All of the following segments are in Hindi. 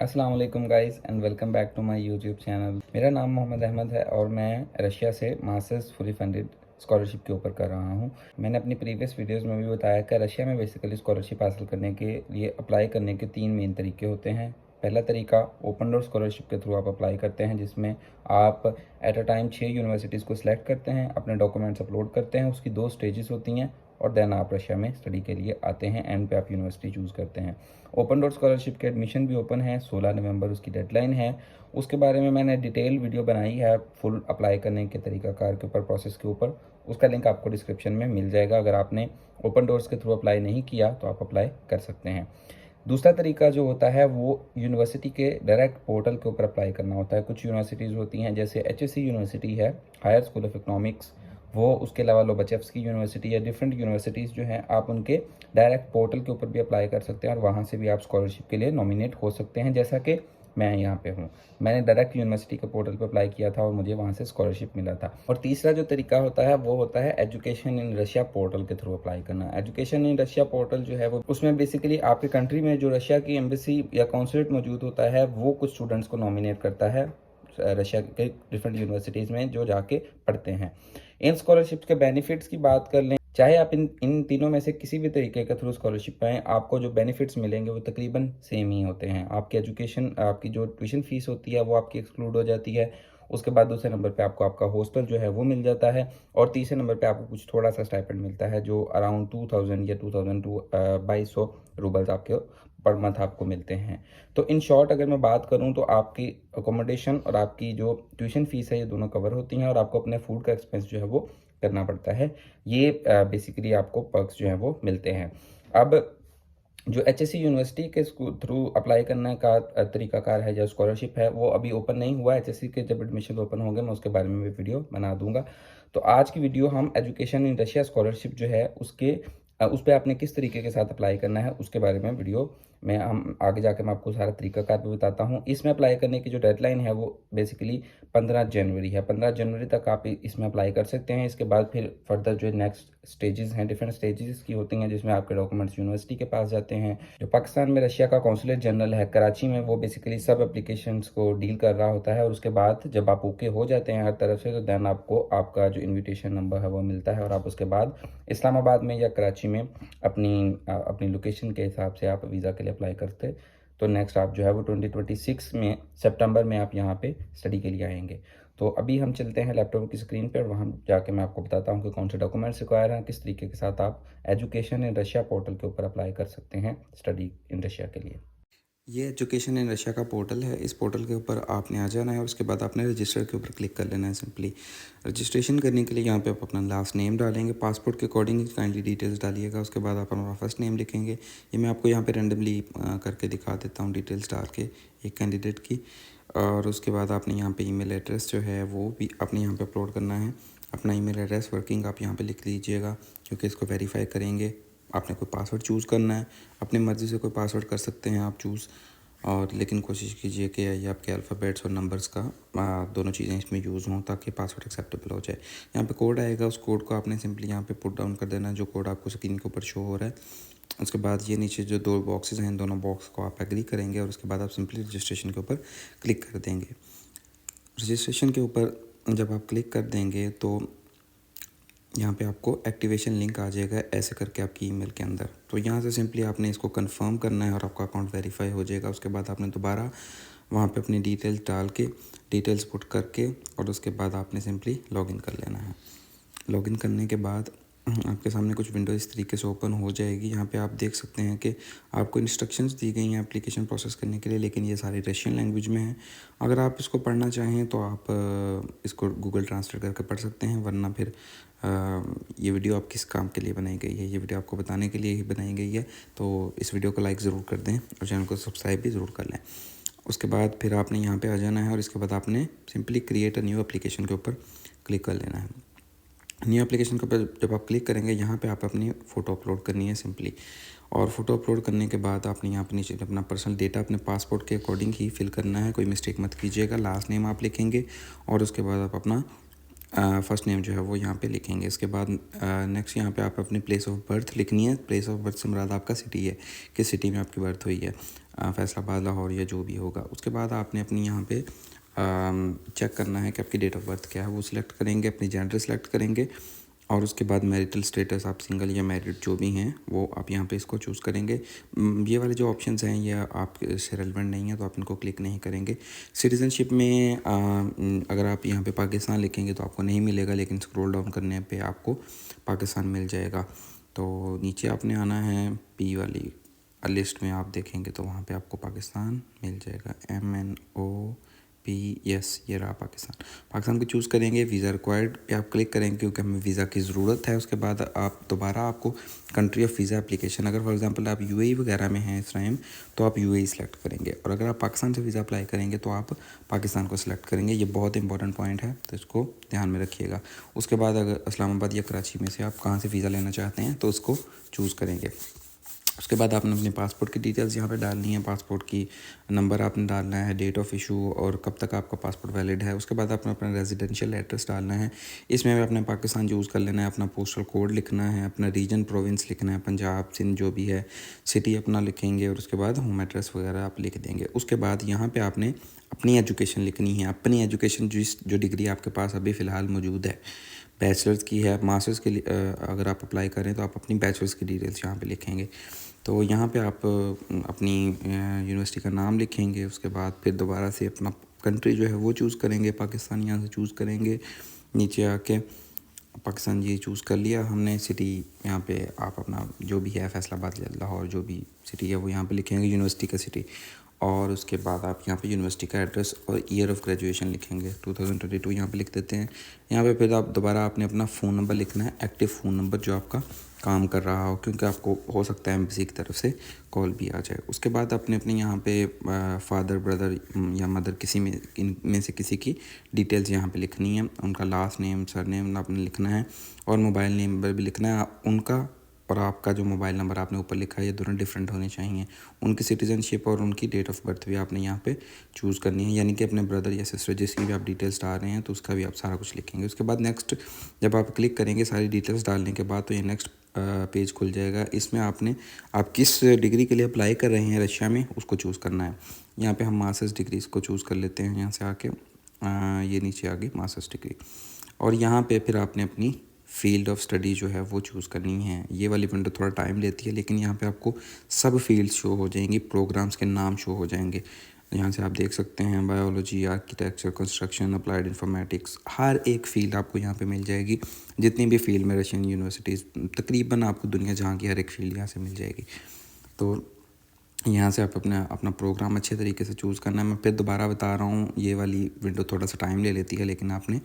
अस्सलाम वालेकुम guys and welcome back to my YouTube channel. मेरा नाम मोहम्मद अहमद है और मैं रशिया से मास्टर्स फुली फंडेड स्कॉलरशिप के ऊपर कर रहा हूं। मैंने अपनी प्रीवियस वीडियोस में भी बताया कि रशिया में बेसिकली स्कॉलरशिप हासिल करने के लिए अप्लाई करने के 3 मेन तरीके होते हैं। पहला तरीका ओपन डोर स्कॉलरशिप के थ्रू आप अप्लाई करते हैं, जिसमें आप एट अ टाइम 6 यूनिवर्सिटीज़ को सिलेक्ट करते हैं, अपने डॉक्यूमेंट्स अपलोड करते हैं। उसकी 2 स्टेजेस होती हैं और देन आप रशिया में स्टडी के लिए आते हैं। एंड पे आप यूनिवर्सिटी चूज़ करते हैं। ओपन डोर स्कॉलरशिप के एडमिशन भी ओपन है, 16 नवंबर उसकी डेडलाइन है। उसके बारे में मैंने डिटेल वीडियो बनाई है फुल अप्लाई करने के तरीकाकार के ऊपर, प्रोसेस के ऊपर। उसका लिंक आपको डिस्क्रिप्शन में मिल जाएगा। अगर आपने ओपन डोर्स के थ्रू अप्लाई नहीं किया तो आप अप्लाई कर सकते हैं। दूसरा तरीका जो होता है वो यूनिवर्सिटी के डायरेक्ट पोर्टल के ऊपर अप्लाई करना होता है। कुछ यूनिवर्सिटीज़ होती हैं, जैसे HSC यूनिवर्सिटी है, हायर स्कूल ऑफ इकोनॉमिक्स, वो उसके अलावा लोबाचेव्स्की यूनिवर्सिटी या डिफरेंट यूनिवर्सिटीज़ जो हैं, आप उनके डायरेक्ट पोर्टल के ऊपर भी अप्लाई कर सकते हैं और वहाँ से भी आप स्कॉलरशिप के लिए नॉमिनेट हो सकते हैं, जैसा कि मैं यहाँ पे हूँ। मैंने डायरेक्ट यूनिवर्सिटी के पोर्टल पे अप्लाई किया था और मुझे वहाँ से स्कॉलरशिप मिला था। और तीसरा जो तरीका होता है वो होता है एजुकेशन इन रशिया पोर्टल के थ्रू अप्लाई करना। एजुकेशन इन रशिया पोर्टल जो है वो, उसमें बेसिकली आपके कंट्री में जो रशिया की एम्बेसी या कॉन्सुलेट मौजूद होता है, वो कुछ स्टूडेंट्स को नॉमिनेट करता है रशिया के डिफरेंट यूनिवर्सिटीज़ में जो जाके पढ़ते हैं। इन स्कॉलरशिप के बेनिफिट्स की बात कर लें, चाहे आप इन तीनों में से किसी भी तरीके के थ्रू स्कॉलरशिप पाएँ, आपको जो बेनिफिट्स मिलेंगे वो तकरीबन सेम ही होते हैं। आपकी एजुकेशन, आपकी जो ट्यूशन फीस होती है वो आपकी एक्सक्लूड हो जाती है। उसके बाद दूसरे नंबर पे आपको आपका हॉस्टल जो है वो मिल जाता है और तीसरे नंबर पे आपको कुछ थोड़ा सा स्टाइपेंड मिलता है, जो अराउंड 2000 या 2200 रूबल्स आपके पर मंथ आपको मिलते हैं। तो इन शॉर्ट अगर मैं बात करूं तो आपकी अकोमोडेशन और आपकी जो ट्यूशन फीस है ये दोनों कवर होती हैं और आपको अपने फूड का एक्सपेंस जो है वो करना पड़ता है। ये बेसिकली आपको पर्क्स जो हैं वो मिलते हैं। अब जो HSC यूनिवर्सिटी के थ्रू अप्लाई करने का तरीकाकार है, जो स्कॉलरशिप है, वो अभी ओपन नहीं हुआ है। HSC के जब एडमिशन ओपन होंगे मैं उसके बारे में भी वीडियो बना दूंगा। तो आज की वीडियो हम एजुकेशन इन रशिया स्कॉलरशिप जो है उसके उस पर आपने किस तरीके के साथ अप्लाई करना है उसके बारे में वीडियो में हम आगे जाकर मैं आपको सारा तरीकाकार भी बताता हूँ। इसमें अप्लाई करने की जो डेडलाइन है वो बेसिकली 15 जनवरी है। 15 जनवरी तक आप इसमें अप्लाई कर सकते हैं। इसके बाद फिर फर्दर जो नेक्स्ट स्टेजेस हैं, डिफरेंट स्टेजेस की होती हैं, जिसमें आपके डॉक्यूमेंट्स यूनिवर्सिटी के पास जाते हैं। जो पाकिस्तान में रशिया का कौंसुलेट जनरल है कराची में, वो बेसिकली सब एप्लीकेशंस को डील कर रहा होता है और उसके बाद जब आप ओके हो जाते हैं हर तरफ से, तो देन आपको आपका जो इन्विटेशन नंबर है वो मिलता है और आप उसके बाद इस्लामाबाद में या कराची में अपनी लोकेशन के हिसाब से आप वीज़ा के लिए अप्लाई करते। तो नेक्स्ट आप जो है वो 2026 में सितंबर में आप यहाँ पे स्टडी के लिए आएंगे। तो अभी हम चलते हैं लैपटॉप की स्क्रीन पर और वहाँ जाके मैं आपको बताता हूँ कि कौन से डॉक्यूमेंट्स रिक्वायर हैं, किस तरीके के साथ आप एजुकेशन इन रशिया पोर्टल के ऊपर अप्लाई कर सकते हैं स्टडी इन रशिया के लिए। ये एजुकेशन इन रशिया का पोर्टल है। इस पोर्टल के ऊपर आपने आ जाना है और उसके बाद आपने रजिस्टर के ऊपर क्लिक कर लेना है। सिंपली रजिस्ट्रेशन करने के लिए यहाँ पे आप अपना लास्ट नेम डालेंगे, पासपोर्ट के अकॉर्डिंग काइंडली डिटेल्स डालिएगा। उसके बाद आप अपना फर्स्ट नेम लिखेंगे। ये मैं आपको यहाँ पे रेंडमली करके दिखा देता हूँ डिटेल्स डाल के एक कैंडिडेट की। और उसके बाद आपने यहाँ पे ईमेल एड्रेस जो है वो भी आपने यहाँ पे अपलोड करना है। अपना ईमेल एड्रेस वर्किंग आप यहाँ पे लिख लीजिएगा, क्योंकि इसको वेरीफाई करेंगे। आपने कोई पासवर्ड चूज़ करना है, अपनी मर्ज़ी से कोई पासवर्ड कर सकते हैं आप चूज़, और लेकिन कोशिश कीजिए कि ये आपके अल्फ़ाबेट्स और नंबर्स का दोनों चीज़ें इसमें यूज़ हों ताकि पासवर्ड एक्सेप्टेबल हो जाए। यहाँ पे कोड आएगा, उस कोड को आपने सिंपली यहाँ पे पुट डाउन कर देना है, जो कोड आपको स्क्रीन के ऊपर शो हो रहा है। उसके बाद ये नीचे जो 2 बॉक्सेस हैं, इन दोनों बॉक्स को आप एग्री करेंगे और उसके बाद आप सिंपली रजिस्ट्रेशन के ऊपर क्लिक कर देंगे। रजिस्ट्रेशन के ऊपर जब आप क्लिक कर देंगे तो यहाँ पे आपको एक्टिवेशन लिंक आ जाएगा ऐसे करके आपकी ईमेल के अंदर। तो यहाँ से सिंपली आपने इसको कंफर्म करना है और आपका अकाउंट वेरीफाई हो जाएगा। उसके बाद आपने दोबारा वहाँ पे अपनी डिटेल्स डाल के, डिटेल्स पुट करके, और उसके बाद आपने सिंपली लॉगिन कर लेना है। लॉगिन करने के बाद आपके सामने कुछ विंडो इस तरीके से ओपन हो जाएगी। यहाँ पे आप देख सकते हैं कि आपको इंस्ट्रक्शंस दी गई हैं एप्लीकेशन प्रोसेस करने के लिए, लेकिन ये सारी रशियन लैंग्वेज में है। अगर आप इसको पढ़ना चाहें तो आप इसको गूगल ट्रांसलेट करके पढ़ सकते हैं, वरना फिर ये वीडियो आप किस काम के लिए बनाई गई है, ये वीडियो आपको बताने के लिए ही बनाई गई है। तो इस वीडियो को लाइक ज़रूर कर दें और चैनल को सब्सक्राइब भी ज़रूर कर लें। उसके बाद फिर आपने यहाँ पे आ जाना है और इसके बाद आपने simply create a new application के ऊपर क्लिक कर लेना है। न्यू एप्लीकेशन के ऊपर जब आप क्लिक करेंगे, यहाँ पे आप अपनी फ़ोटो अपलोड करनी है सिंपली। और फ़ोटो अपलोड करने के बाद आपने यहाँ पे नीचे अपना पर्सनल डेटा अपने पासपोर्ट के अकॉर्डिंग ही फिल करना है, कोई मिस्टेक मत कीजिएगा। लास्ट नेम आप लिखेंगे और उसके बाद आप अपना फर्स्ट नेम जो है वो यहाँ पे लिखेंगे। इसके बाद नेक्स्ट यहाँ पे आप अपनी प्लेस ऑफ बर्थ लिखनी है। प्लेस ऑफ बर्थ से मुराद आपका सिटी है, किस सिटी में आपकी बर्थ हुई है, फैसलाबाद, लाहौर या जो भी होगा। उसके बाद आपने अपनी यहाँ पे चेक करना है कि आपकी डेट ऑफ बर्थ क्या है, वो सिलेक्ट करेंगे, अपनी जेंडर सेलेक्ट करेंगे और उसके बाद मैरिटल स्टेटस, आप सिंगल या मैरिड जो भी हैं वो आप यहाँ पे इसको चूज़ करेंगे। ये वाले जो ऑप्शंस हैं ये आपसे रेलेवेंट नहीं है तो आप इनको क्लिक नहीं करेंगे। सिटीज़नशिप में अगर आप यहाँ पे पाकिस्तान लिखेंगे तो आपको नहीं मिलेगा, लेकिन स्क्रॉल डाउन करने पे आपको पाकिस्तान मिल जाएगा। तो नीचे आपने आना है, पी वाली लिस्ट में आप देखेंगे तो वहाँ पे आपको पाकिस्तान मिल जाएगा, MNOP, यस ये रहा पाकिस्तान को चूज़ करेंगे। वीज़ा रिक्वायर्ड पे आप क्लिक करेंगे क्योंकि हमें वीज़ा की ज़रूरत है। उसके बाद आप दोबारा आपको कंट्री ऑफ वीज़ा एप्लीकेशन, अगर फॉर एग्जांपल आप UAE वगैरह में हैं इस टाइम तो आप UAE सेलेक्ट करेंगे, और अगर आप पाकिस्तान से वीज़ा अप्लाई करेंगे तो आप पाकिस्तान को सिलेक्ट करेंगे। ये बहुत इंपॉर्टेंट पॉइंट है तो इसको ध्यान में रखिएगा। उसके बाद अगर इस्लामाबाद या कराची में से आप कहाँ से वीज़ा लेना चाहते हैं तो उसको चूज़ करेंगे। उसके बाद आपने अपने पासपोर्ट की डिटेल्स यहाँ पे डालनी है, पासपोर्ट की नंबर आपने डालना है, डेट ऑफ इशू और कब तक आपका पासपोर्ट वैलिड है। उसके बाद आपने अपना रेजिडेंशियल एड्रेस डालना है, इसमें भी अपने पाकिस्तान चूज़ कर लेना है, अपना पोस्टल कोड लिखना है, अपना रीजन प्रोविंस लिखना है, पंजाब सिंध जो भी है, सिटी अपना लिखेंगे और उसके बाद होम एड्रेस वगैरह आप लिख देंगे। उसके बाद यहाँ पर आपने अपनी एजुकेशन लिखनी है, अपनी एजुकेशन जो डिग्री आपके पास अभी फ़िलहाल मौजूद है, बैचलर्स की है, मास्टर्स के लिए अगर आप अप्लाई करें तो आप अपनी बैचलर्स की डिटेल्स यहाँ पे लिखेंगे। तो यहाँ पे आप अपनी यूनिवर्सिटी का नाम लिखेंगे। उसके बाद फिर दोबारा से अपना कंट्री जो है वो चूज़ करेंगे, पाकिस्तान यहाँ से चूज़ करेंगे। नीचे आके पाकिस्तान ये चूज़ कर लिया हमने, सिटी यहाँ पे आप अपना जो भी है फैसलाबाद या लाहौर जो भी सिटी है वो यहाँ पे लिखेंगे, यूनिवर्सिटी का सिटी। और उसके बाद आप यहाँ पे यूनिवर्सिटी का एड्रेस और ईयर ऑफ ग्रेजुएशन लिखेंगे, 2022 यहाँ पे लिख देते हैं। यहाँ पे फिर आप दोबारा आपने अपना फ़ोन नंबर लिखना है, एक्टिव फ़ोन नंबर जो आपका काम कर रहा हो, क्योंकि आपको हो सकता है एम्बेसी की तरफ से कॉल भी आ जाए। उसके बाद आपने अपने यहाँ पे फादर, ब्रदर या मदर किसी में इनमें से किसी की डिटेल्स यहाँ पे लिखनी है, उनका लास्ट नेम, सरनेम आपने लिखना है और मोबाइल नंबर भी लिखना है। उनका और आपका जो मोबाइल नंबर आपने ऊपर लिखा है ये दोनों डिफरेंट होने चाहिए। उनकी सिटीज़नशिप और उनकी डेट ऑफ बर्थ भी आपने यहाँ पे चूज़ करनी है, यानी कि अपने ब्रदर या सिस्टर जिसकी भी आप डिटेल्स डाल रहे हैं तो उसका भी आप सारा कुछ लिखेंगे। उसके बाद नेक्स्ट जब आप क्लिक करेंगे सारी डिटेल्स डालने के बाद तो ये नेक्स्ट पेज खुल जाएगा। इसमें आपने आप किस डिग्री के लिए अप्लाई कर रहे हैं रशिया में उसको चूज़ करना है। यहाँ पे हम मास्टर्स डिग्री इसको चूज़ कर लेते हैं, यहाँ से आके ये नीचे आ गई मास्टर्स डिग्री। और यहाँ पे फिर आपने अपनी फील्ड ऑफ स्टडी जो है वो चूज़ करनी है। ये वाली विंडो थोड़ा टाइम लेती है, लेकिन यहाँ पे आपको सब फील्ड्स शो हो जाएंगी, प्रोग्राम्स के नाम शो हो जाएंगे। यहाँ से आप देख सकते हैं biology, architecture, construction, applied informatics, हर एक फ़ील्ड आपको यहाँ पे मिल जाएगी। जितनी भी फील्ड में रशियन यूनिवर्सिटीज़, तकरीबन आपको दुनिया जहाँ की हर एक फील्ड यहाँ से मिल जाएगी। तो यहाँ से आप अपना प्रोग्राम अच्छे तरीके से चूज़ करना है। मैं फिर दोबारा बता रहा हूँ, ये वाली विंडो थोड़ा सा टाइम ले लेती है, लेकिन आपने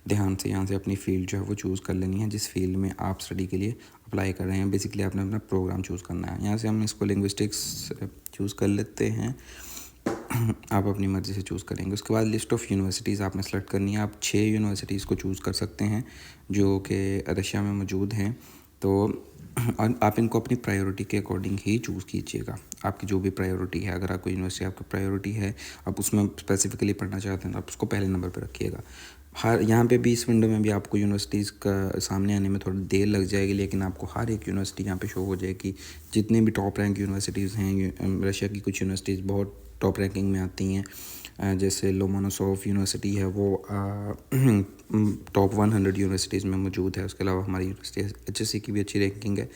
ध्यान से यहाँ से अपनी फ़ील्ड जो है वो चूज़ कर लेनी है जिस फील्ड में आप स्टडी के लिए अप्लाई कर रहे हैं। बेसिकली आपने अपना प्रोग्राम चूज़ करना है। यहाँ से हम इसको लिंग्विस्टिक्स चूज़ कर लेते हैं, आप अपनी मर्ज़ी से चूज़ करेंगे। उसके बाद लिस्ट ऑफ़ यूनिवर्सिटीज़ आपने सेलेक्ट करनी है। आप 6 यूनिवर्सिटीज़ को चूज़ कर सकते हैं जो कि रशिया में मौजूद हैं। तो और आप इनको अपनी प्रायोरिटी के अकॉर्डिंग ही चूज़ कीजिएगा। आपकी जो भी प्रायोरिटी है, अगर आपको यूनिवर्सिटी आपकी प्रायोरिटी है, आप उसमें स्पेसिफिकली पढ़ना चाहते हैं तो आप उसको पहले नंबर पर रखिएगा। हर यहाँ पे भी इस विंडो में भी आपको यूनिवर्सिटीज़ का सामने आने में थोड़ी देर लग जाएगी, लेकिन आपको हर एक यूनिवर्सिटी यहाँ पे शो हो जाएगी। जितने भी टॉप रैंक यूनिवर्सिटीज़ हैं, रशिया की कुछ यूनिवर्सिटीज़ बहुत टॉप रैंकिंग में आती हैं, जैसे लोमोनोसोव यूनिवर्सिटी है वो टॉप 100 यूनिवर्सिटीज़ में मौजूद है। उसके अलावा हमारी यूनिवर्सिटी HSC की भी अच्छी रैंकिंग है।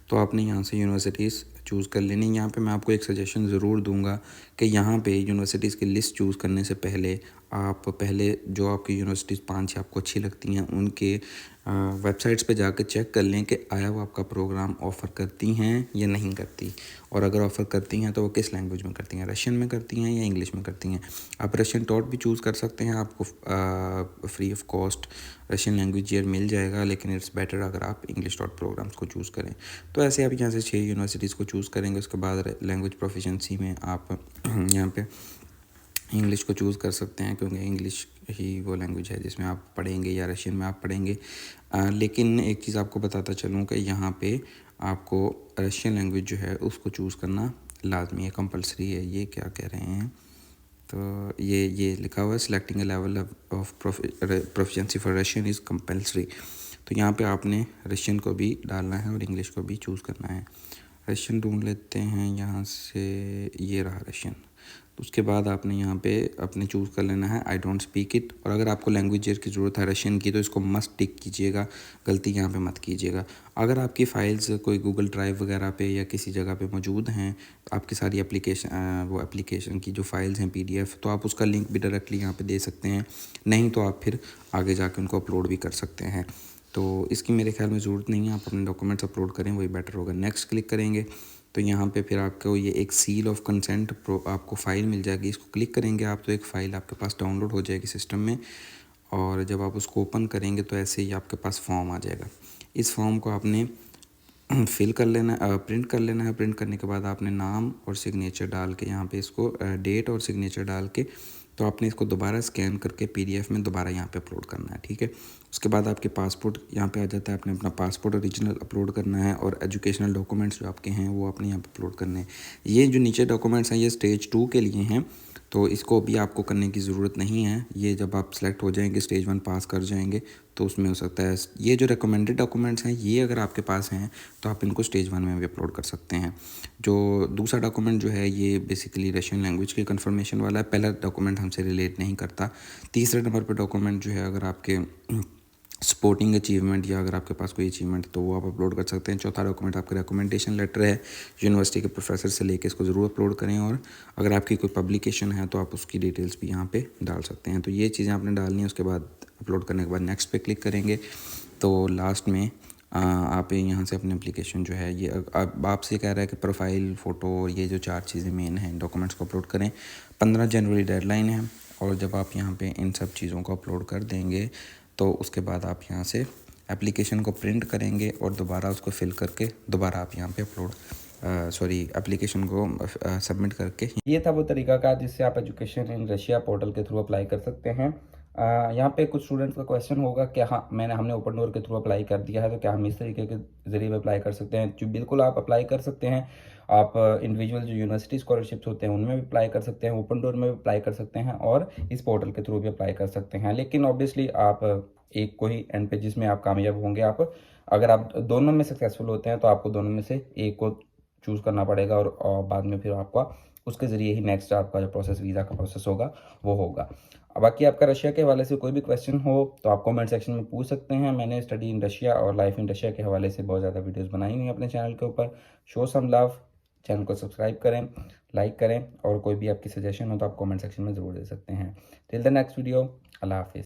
तो आपने यहाँ से यूनिवर्सिटीज़ चूज़ कर लेनी। यहाँ पे मैं आपको एक सजेशन ज़रूर दूंगा कि यहाँ पे यूनिवर्सिटीज़ की लिस्ट चूज़ करने से पहले आप जो आपकी यूनिवर्सिटीज़ 5-6 आपको अच्छी लगती हैं उनके वेबसाइट्स पे जाकर चेक कर लें कि आया वो आपका प्रोग्राम ऑफ़र करती हैं या नहीं करती, और अगर ऑफ़र करती हैं तो वो किस लैंग्वेज में करती हैं, रशियन में करती हैं या इंग्लिश में करती हैं। आप रशियन टॉट भी चूज़ कर सकते हैं, आपको free of cost Russian language year मिल जाएगा, लेकिन इट्स बेटर अगर आप इंग्लिश टॉट प्रोग्राम्स को चूज़ करें। तो ऐसे आप यहाँ से 6 यूनिवर्सिटीज़ को चूज़ करेंगे। उसके बाद लैंग्वेज प्रोफिशेंसी में आप यहाँ पे इंग्लिश को चूज़ कर सकते हैं, क्योंकि इंग्लिश ही वो लैंग्वेज है जिसमें आप पढ़ेंगे या रशियन में आप पढ़ेंगे। लेकिन एक चीज़ आपको बताता चलूँ कि यहाँ पे आपको रशियन लैंग्वेज जो है उसको चूज़ करना लाजमी है, कंपलसरी है। ये क्या कह रहे हैं, तो ये लिखा हुआ है selecting a level of proficiency for Russian is compulsory. तो यहाँ पे आपने रशियन को भी डालना है और इंग्लिश को भी चूज़ करना है। रशियन ढूंढ लेते हैं यहाँ से, ये रहा रशियन। तो उसके बाद आपने यहाँ पे अपने चूज़ कर लेना है आई डोंट स्पीक इट। और अगर आपको लैंग्वेज की ज़रूरत है रशियन की तो इसको मस्ट टिक कीजिएगा, गलती यहाँ पे मत कीजिएगा। अगर आपकी फ़ाइल्स कोई गूगल ड्राइव वगैरह पे या किसी जगह पे मौजूद हैं, आपकी सारी एप्लीकेशन की जो फाइल्स हैं PDF, तो आप उसका लिंक भी डायरेक्टली यहाँ पे दे सकते हैं। नहीं तो आप फिर आगे जाके उनको अपलोड भी कर सकते हैं। तो इसकी मेरे ख्याल में ज़रूरत नहीं है, आप अपने डॉक्यूमेंट्स अपलोड करें, वही बेटर होगा। नेक्स्ट क्लिक करेंगे तो यहाँ पे फिर आपको ये एक सील ऑफ कंसेंट आपको फ़ाइल मिल जाएगी। इसको क्लिक करेंगे आप तो एक फ़ाइल आपके पास डाउनलोड हो जाएगी सिस्टम में। और जब आप उसको ओपन करेंगे तो ऐसे ही आपके पास फॉर्म आ जाएगा। इस फॉर्म को आपने फिल कर लेना, प्रिंट कर लेना है। प्रिंट करने के बाद आपने नाम और सिग्नेचर डाल के यहाँ पे इसको डेट और सिग्नेचर डाल के तो आपने इसको दोबारा स्कैन करके PDF में दोबारा यहाँ पे अपलोड करना है, ठीक है। उसके बाद आपके पासपोर्ट यहाँ पे आ जाता है, आपने अपना पासपोर्ट ओरिजिनल अपलोड करना है और एजुकेशनल डॉक्यूमेंट्स जो आपके हैं वो आपने यहाँ पे अपलोड करने हैं। ये जो नीचे डॉक्यूमेंट्स हैं ये स्टेज 2 के लिए हैं, तो इसको भी आपको करने की ज़रूरत नहीं है। ये जब आप सेलेक्ट हो जाएंगे, स्टेज 1 पास कर जाएंगे तो उसमें हो सकता है ये जो रिकमेंडेड डॉक्यूमेंट्स हैं ये अगर आपके पास हैं तो आप इनको स्टेज 1 में भी अपलोड कर सकते हैं। जो दूसरा डॉक्यूमेंट जो है ये बेसिकली रशियन लैंग्वेज की कंफर्मेशन वाला है। पहला डॉक्यूमेंट हमसे रिलेट नहीं करता। तीसरे नंबर पर डॉक्यूमेंट जो है अगर आपके स्पोर्टिंग अचीवमेंट या अगर आपके पास कोई अचीवमेंट तो वो आप अपलोड कर सकते हैं। चौथा डॉक्यूमेंट आपका रिकमेंडेशन लेटर है, यूनिवर्सिटी के प्रोफेसर से लेके इसको ज़रूर अपलोड करें। और अगर आपकी कोई पब्लिकेशन है तो आप उसकी डिटेल्स भी यहाँ पे डाल सकते हैं। तो ये चीज़ें आपने डालनी है। उसके बाद अपलोड करने के बाद नेक्स्ट पे क्लिक करेंगे तो लास्ट में आप यहाँ से अपनी एप्लीकेशन जो है ये अब आपसे कह रहा है कि प्रोफाइल फ़ोटो और ये जो 4 चीज़ें मेन हैं डॉक्यूमेंट्स को अपलोड करें। 15 जनवरी डेडलाइन है। और जब आप यहाँ पे इन सब चीज़ों को अपलोड कर देंगे तो उसके बाद आप यहाँ से एप्लीकेशन को प्रिंट करेंगे और दोबारा उसको फिल करके दोबारा आप यहाँ पे एप्लीकेशन को सबमिट करके। ये था वो तरीकाकार जिससे आप एजुकेशन इन रशिया पोर्टल के थ्रू अप्लाई कर सकते हैं। यहाँ पे कुछ स्टूडेंट्स का क्वेश्चन होगा कि हाँ हमने ओपन डोर के थ्रू अप्लाई कर दिया है तो क्या हम इस तरीके के ज़रिए अप्लाई कर सकते हैं? जो बिल्कुल आप अप्लाई कर सकते हैं। आप इंडिविजुअल जो यूनिवर्सिटी स्कॉलरशिप्स होते हैं उनमें भी अप्लाई कर सकते हैं, ओपन डोर में भी अप्लाई कर सकते हैं और इस पोर्टल के थ्रू भी अप्लाई कर सकते हैं। लेकिन ऑब्वियसली आप एक को ही एंड पे जिसमें आप कामयाब होंगे, आप अगर आप दोनों में सक्सेसफुल होते हैं तो आपको दोनों में से एक को चूज़ करना पड़ेगा और बाद में फिर आपका उसके ज़रिए ही नेक्स्ट आपका जो प्रोसेस वीज़ा का प्रोसेस होगा वो होगा। अब बाकी आपका रशिया के हवाले से कोई भी क्वेश्चन हो तो आप कमेंट सेक्शन में पूछ सकते हैं। मैंने स्टडी इन रशिया और लाइफ इन रशिया के हवाले से बहुत ज़्यादा वीडियोस बनाई हुई हैं अपने चैनल के ऊपर। शो सम लव, चैनल को सब्सक्राइब करें, लाइक करें और कोई भी आपकी सजेशन हो तो आप कमेंट सेक्शन में ज़रूर दे सकते हैं। टिल द नेक्स्ट वीडियो, अल्लाह हाफिज़।